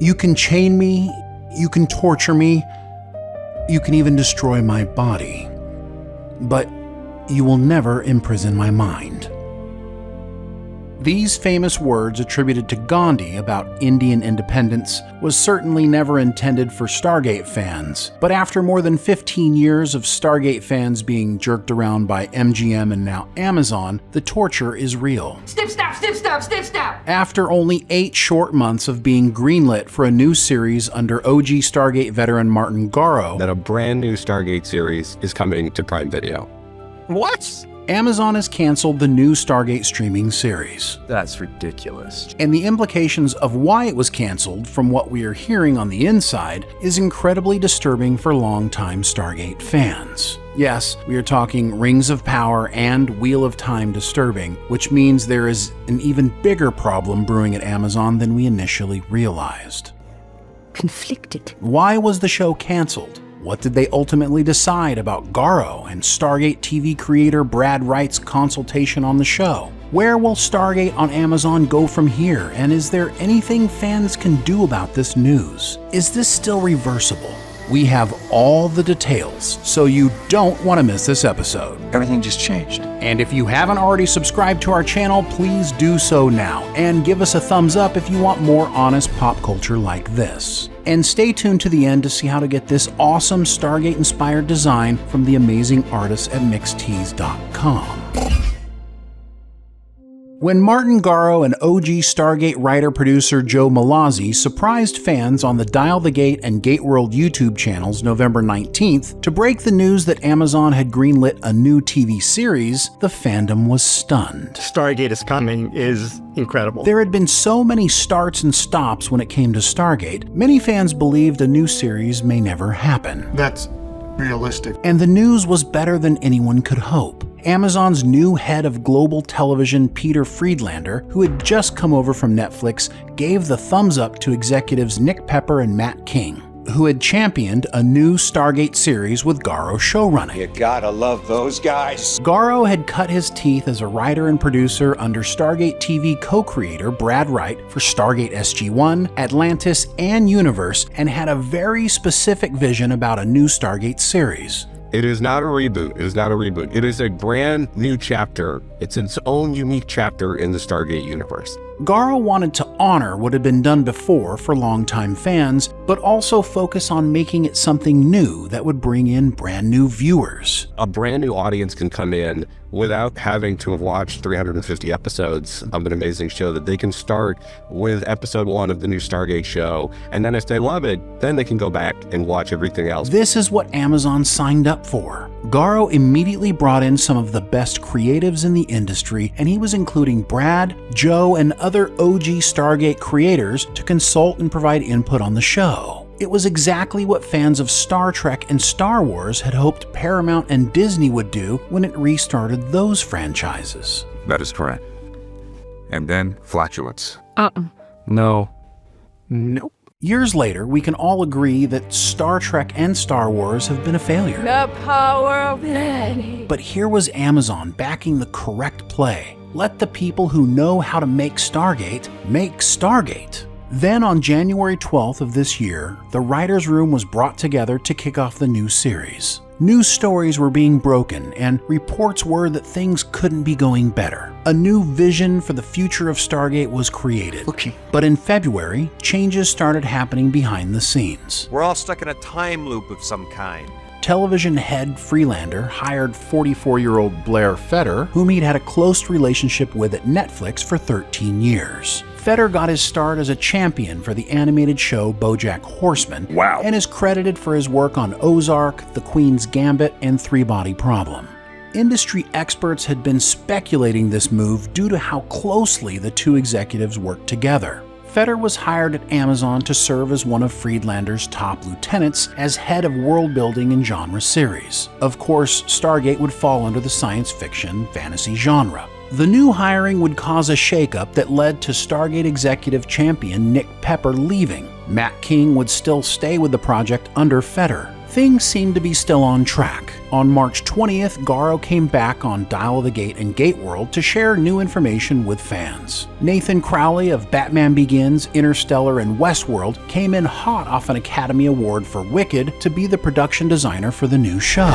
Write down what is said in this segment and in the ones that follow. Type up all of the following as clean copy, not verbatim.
You can chain me, you can torture me, you can even destroy my body, but you will never imprison my mind. These famous words attributed to Gandhi about Indian independence was certainly never intended for Stargate fans, but after more than 15 years of Stargate fans being jerked around by MGM and now Amazon, the torture is real. Snip, snap, snip, snap, snip, snap! After only 8 short months of being greenlit for a new series under OG Stargate veteran Martin Garo, that a brand new Stargate series is coming to Prime Video. What? Amazon has canceled the new Stargate streaming series. That's ridiculous. And the implications of why it was canceled, from what we are hearing on the inside, is incredibly disturbing for longtime Stargate fans. Yes, we are talking Rings of Power and Wheel of Time disturbing, which means there is an even bigger problem brewing at Amazon than we initially realized. Conflicted. Why was the show canceled? What did they ultimately decide about Garo and Stargate TV creator Brad Wright's consultation on the show? Where will Stargate on Amazon go from here, and is there anything fans can do about this news? Is this still reversible? We have all the details, so you don't want to miss this episode. Everything just changed. And if you haven't already subscribed to our channel, please do so now, and give us a thumbs up if you want more honest pop culture like this. And stay tuned to the end to see how to get this awesome Stargate-inspired design from the amazing artists at mixtees.com. When Martin Garo and OG Stargate writer-producer Joe Malazzi surprised fans on the Dial the Gate and Gateworld YouTube channels November 19th to break the news that Amazon had greenlit a new TV series, the fandom was stunned. Stargate is coming is incredible. There had been so many starts and stops when it came to Stargate, many fans believed a new series may never happen. That's realistic. And the news was better than anyone could hope. Amazon's new head of global television, Peter Friedlander, who had just come over from Netflix, gave the thumbs up to executives Nick Pepper and Matt King, who had championed a new Stargate series with Garo showrunning. You gotta love those guys. Garo had cut his teeth as a writer and producer under Stargate TV co-creator Brad Wright for Stargate SG-1, Atlantis, and Universe, and had a very specific vision about a new Stargate series. It is not a reboot. It is not a reboot. It is a brand new chapter. It's its own unique chapter in the Stargate universe. Garo wanted to honor what had been done before for longtime fans, but also focus on making it something new that would bring in brand new viewers. A brand new audience can come in without having to have watched 350 episodes of an amazing show, that they can start with episode 1 of the new Stargate show, and then if they love it, then they can go back and watch everything else. This is what Amazon signed up for. Garo immediately brought in some of the best creatives in the industry, and he was including Brad, Joe, and other OG Stargate creators to consult and provide input on the show. It was exactly what fans of Star Trek and Star Wars had hoped Paramount and Disney would do when it restarted those franchises. That is correct. And then flatulence. No. Nope. Years later, we can all agree that Star Trek and Star Wars have been a failure. The power of planning. But here was Amazon backing the correct play. Let the people who know how to make Stargate make Stargate. Then on January 12th of this year, the writer's room was brought together to kick off the new series. New stories were being broken, and reports were that things couldn't be going better. A new vision for the future of Stargate was created. Okay. But in February, changes started happening behind the scenes. We're all stuck in a time loop of some kind. Television head Freelander hired 44-year-old Blair Fetter, whom he'd had a close relationship with at Netflix for 13 years. Fetter got his start as a champion for the animated show BoJack Horseman, and is credited for his work on Ozark, The Queen's Gambit, and Three Body Problem. Industry experts had been speculating this move due to how closely the two executives worked together. Fetter was hired at Amazon to serve as one of Friedlander's top lieutenants as head of world building and genre series. Of course, Stargate would fall under the science fiction fantasy genre. The new hiring would cause a shakeup that led to Stargate executive champion Nick Pepper leaving. Matt King would still stay with the project under Fetter. things seemed to be still on track. On March 20th, Garo came back on Dial of the Gate and Gate World to share new information with fans. Nathan Crowley of Batman Begins, Interstellar, and Westworld came in hot off an Academy Award for Wicked to be the production designer for the new show.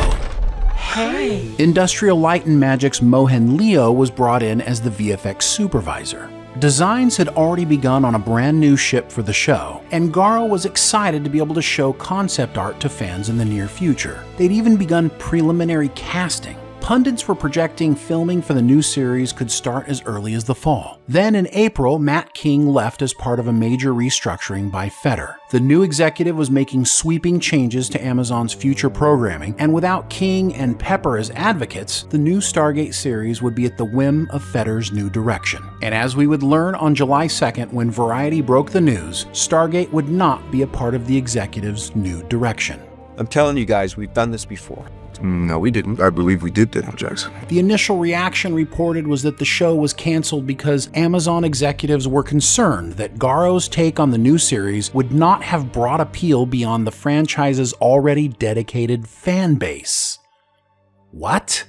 Hey! Industrial Light and Magic's Mohan Leo was brought in as the VFX supervisor. Designs had already begun on a brand new ship for the show, and Garo was excited to be able to show concept art to fans in the near future. They'd even begun preliminary casting. Pundits were projecting filming for the new series could start as early as the fall. Then in April, Matt King left as part of a major restructuring by Feder. The new executive was making sweeping changes to Amazon's future programming, and without King and Pepper as advocates, the new Stargate series would be at the whim of Feder's new direction. And as we would learn on July 2nd when Variety broke the news, Stargate would not be a part of the executive's new direction. I'm telling you guys, we've done this before. No, we didn't. I believe we did, Daniel Jackson. The initial reaction reported was that the show was canceled because Amazon executives were concerned that Garo's take on the new series would not have broad appeal beyond the franchise's already dedicated fan base. What?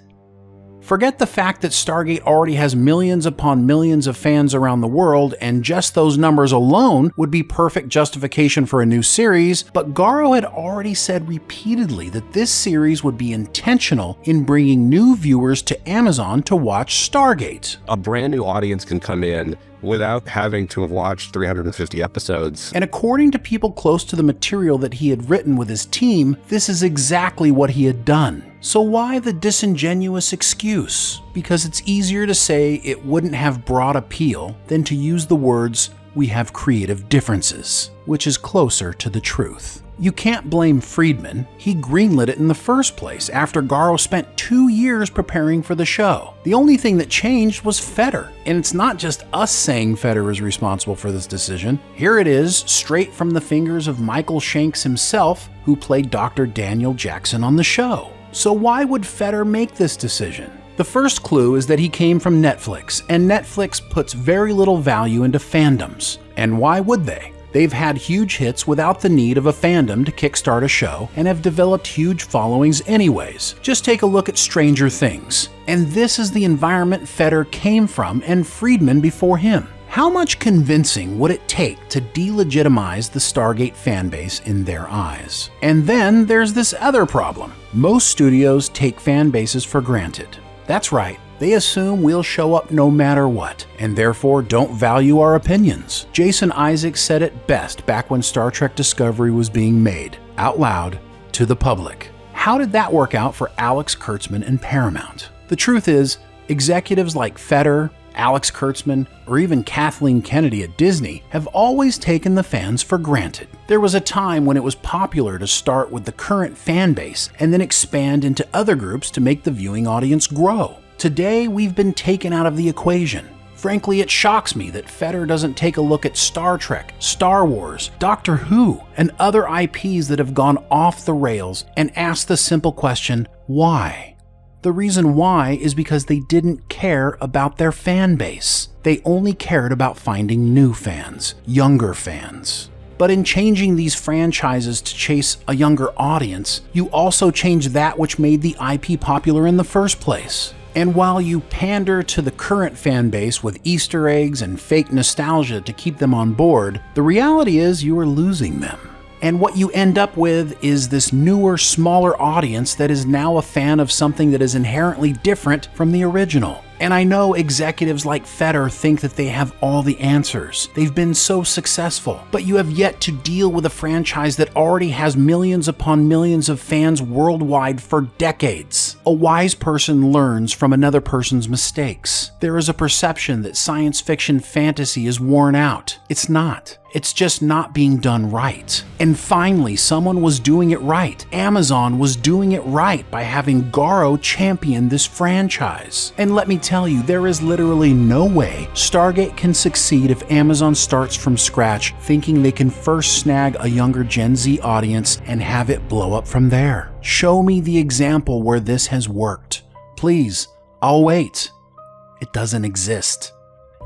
Forget the fact that Stargate already has millions upon millions of fans around the world, and just those numbers alone would be perfect justification for a new series, but Garo had already said repeatedly that this series would be intentional in bringing new viewers to Amazon to watch Stargate. A brand new audience can come in without having to have watched 350 episodes. And according to people close to the material that he had written with his team, this is exactly what he had done. So why the disingenuous excuse? Because it's easier to say it wouldn't have broad appeal than to use the words, "we have creative differences," which is closer to the truth. You can't blame Friedman. He greenlit it in the first place after Garo spent 2 years preparing for the show. The only thing that changed was Feder. And it's not just us saying Feder is responsible for this decision. Here it is, straight from the fingers of Michael Shanks himself, who played Dr. Daniel Jackson on the show. So why would Feder make this decision? The first clue is that he came from Netflix, and Netflix puts very little value into fandoms. And why would they? They've had huge hits without the need of a fandom to kickstart a show and have developed huge followings anyways. Just take a look at Stranger Things. And this is the environment Feder came from and Friedman before him. How much convincing would it take to delegitimize the Stargate fanbase in their eyes? And then there's this other problem. Most studios take fan bases for granted. That's right. They assume we'll show up no matter what, and therefore don't value our opinions. Jason Isaacs said it best back when Star Trek Discovery was being made, out loud, to the public. How did that work out for Alex Kurtzman and Paramount? The truth is, executives like Feder, Alex Kurtzman, or even Kathleen Kennedy at Disney have always taken the fans for granted. There was a time when it was popular to start with the current fan base and then expand into other groups to make the viewing audience grow. Today, we've been taken out of the equation. Frankly, it shocks me that Feder doesn't take a look at Star Trek, Star Wars, Doctor Who, and other IPs that have gone off the rails and ask the simple question, why? The reason why is because they didn't care about their fan base. They only cared about finding new fans, younger fans. But in changing these franchises to chase a younger audience, you also change that which made the IP popular in the first place. And while you pander to the current fan base with Easter eggs and fake nostalgia to keep them on board, the reality is you are losing them. And what you end up with is this newer, smaller audience that is now a fan of something that is inherently different from the original. And I know executives like Feder think that they have all the answers. They've been so successful, but you have yet to deal with a franchise that already has millions upon millions of fans worldwide for decades. A wise person learns from another person's mistakes. There is a perception that science fiction fantasy is worn out. It's not. It's just not being done right. And finally, someone was doing it right. Amazon was doing it right by having Garo champion this franchise. And let me tell you, there is literally no way Stargate can succeed if Amazon starts from scratch thinking they can first snag a younger Gen Z audience and have it blow up from there. Show me the example where this has worked. Please, I'll wait. It doesn't exist.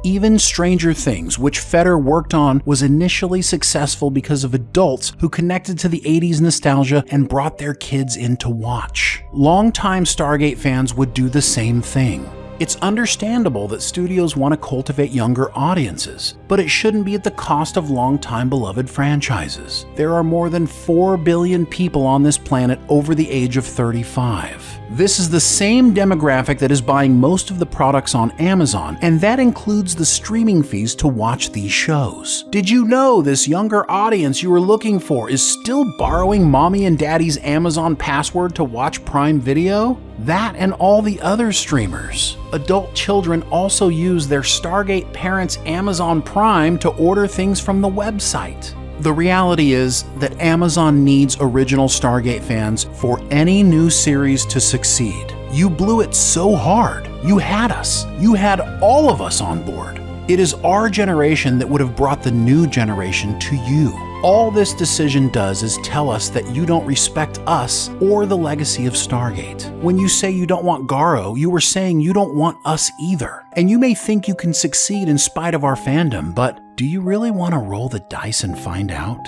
Even Stranger Things, which Feder worked on, was initially successful because of adults who connected to the 80s nostalgia and brought their kids in to watch. Longtime Stargate fans would do the same thing. It's understandable that studios want to cultivate younger audiences, but it shouldn't be at the cost of longtime beloved franchises. There are more than 4 billion people on this planet over the age of 35. This is the same demographic that is buying most of the products on Amazon, and that includes the streaming fees to watch these shows. Did you know this younger audience you were looking for is still borrowing mommy and daddy's Amazon password to watch Prime Video? That and all the other streamers. Adult children also use their Stargate parents' Amazon Prime to order things from the website. The reality is that Amazon needs original Stargate fans for any new series to succeed. You blew it so hard. You had us. You had all of us on board. It is our generation that would have brought the new generation to you. All this decision does is tell us that you don't respect us or the legacy of Stargate. When you say you don't want Garo, you were saying you don't want us either. And you may think you can succeed in spite of our fandom, but do you really want to roll the dice and find out?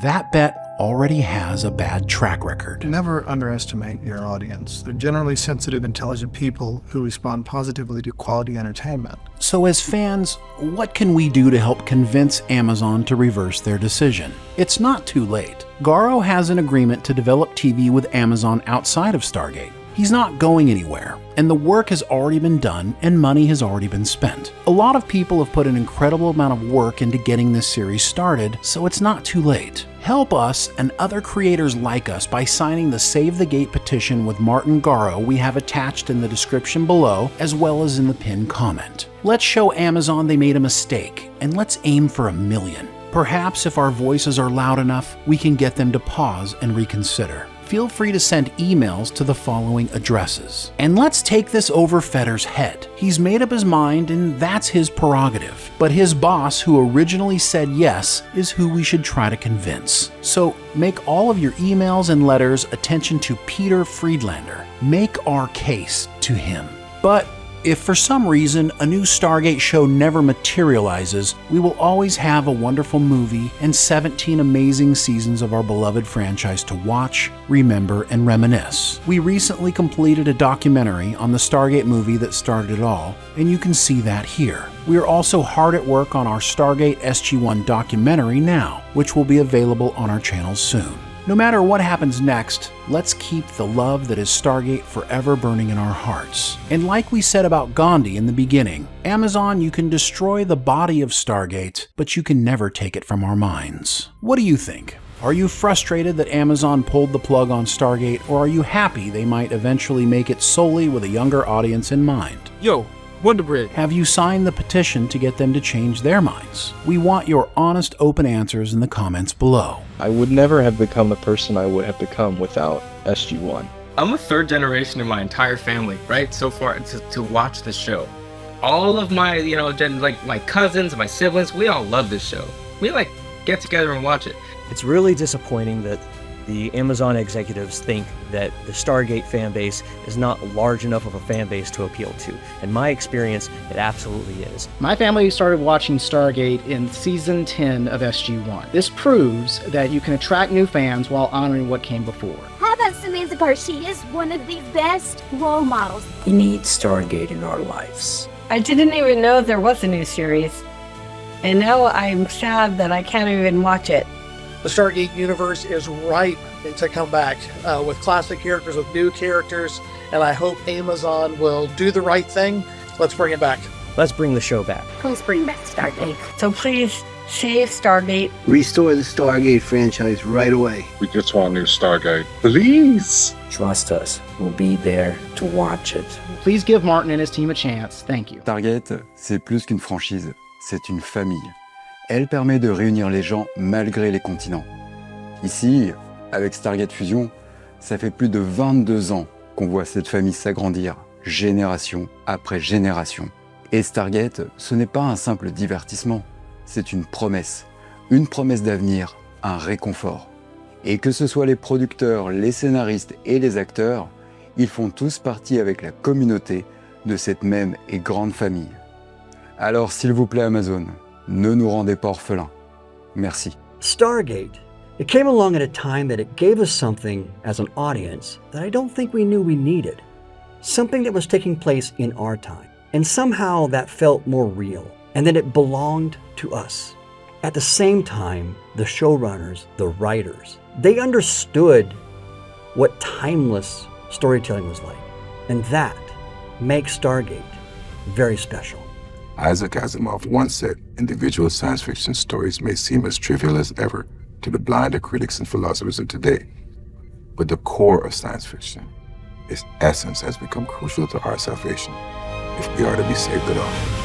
That bet already has a bad track record. Never underestimate your audience. They're generally sensitive, intelligent people who respond positively to quality entertainment. So as fans, what can we do to help convince Amazon to reverse their decision? It's not too late. Garo has an agreement to develop TV with Amazon outside of Stargate. He's not going anywhere, and the work has already been done and money has already been spent. A lot of people have put an incredible amount of work into getting this series started, so it's not too late. Help us and other creators like us by signing the Save the Gate petition with Martin Garo we have attached in the description below, as well as in the pinned comment. Let's show Amazon they made a mistake, and let's aim for 1 million. Perhaps if our voices are loud enough, we can get them to pause and reconsider. Feel free to send emails to the following addresses. And let's take this over Feder's head. He's made up his mind and that's his prerogative. But his boss, who originally said yes, is who we should try to convince. So make all of your emails and letters attention to Peter Friedlander. Make our case to him. But if for some reason a new Stargate show never materializes, we will always have a wonderful movie and 17 amazing seasons of our beloved franchise to watch, remember, and reminisce. We recently completed a documentary on the Stargate movie that started it all, and you can see that here. We are also hard at work on our Stargate SG-1 documentary now, which will be available on our channel soon. No matter what happens next, let's keep the love that is Stargate forever burning in our hearts. And like we said about Gandhi in the beginning, Amazon, you can destroy the body of Stargate, but you can never take it from our minds. What do you think? Are you frustrated that Amazon pulled the plug on Stargate, or are you happy they might eventually make it solely with a younger audience in mind? Yo, Wonder Bread. Have you signed the petition to get them to change their minds? We want your honest, open answers in the comments below. I would never have become the person I would have become without SG-1. I'm a third generation in my entire family, right? So far to watch the show. All of my, like my cousins, my siblings, we all love this show. We get together and watch it. It's really disappointing that the Amazon executives think that the Stargate fan base is not large enough of a fan base to appeal to. In my experience, it absolutely is. My family started watching Stargate in season 10 of SG-1. This proves that you can attract new fans while honoring what came before. How about Samantha Barr? She is one of the best role models. We need Stargate in our lives. I didn't even know there was a new series. And now I'm sad that I can't even watch it. The Stargate universe is ripe to come back with classic characters, with new characters, and I hope Amazon will do the right thing. Let's bring it back. Let's bring the show back. Please bring back Stargate. So please save Stargate. Restore the Stargate franchise right away. We just want new Stargate. Please! Trust us. We'll be there to watch it. Please give Martin and his team a chance. Thank you. Stargate, c'est plus qu'une franchise. C'est une famille. Elle permet de réunir les gens malgré les continents. Ici, avec Stargate Fusion, ça fait plus de 22 ans qu'on voit cette famille s'agrandir, génération après génération. Et Stargate, ce n'est pas un simple divertissement, c'est une promesse d'avenir, un réconfort. Et que ce soit les producteurs, les scénaristes et les acteurs, ils font tous partie avec la communauté de cette même et grande famille. Alors s'il vous plaît Amazon, ne nous rendez pas orphelins. Merci. Stargate. It came along at a time that it gave us something as an audience that I don't think we knew we needed. Something that was taking place in our time. And somehow that felt more real, and that it belonged to us. At the same time, the showrunners, the writers, they understood what timeless storytelling was like. And that makes Stargate very special. Isaac Asimov once said, individual science fiction stories may seem as trivial as ever to the blinder critics and philosophers of today. But the core of science fiction, its essence, has become crucial to our salvation if we are to be saved at all.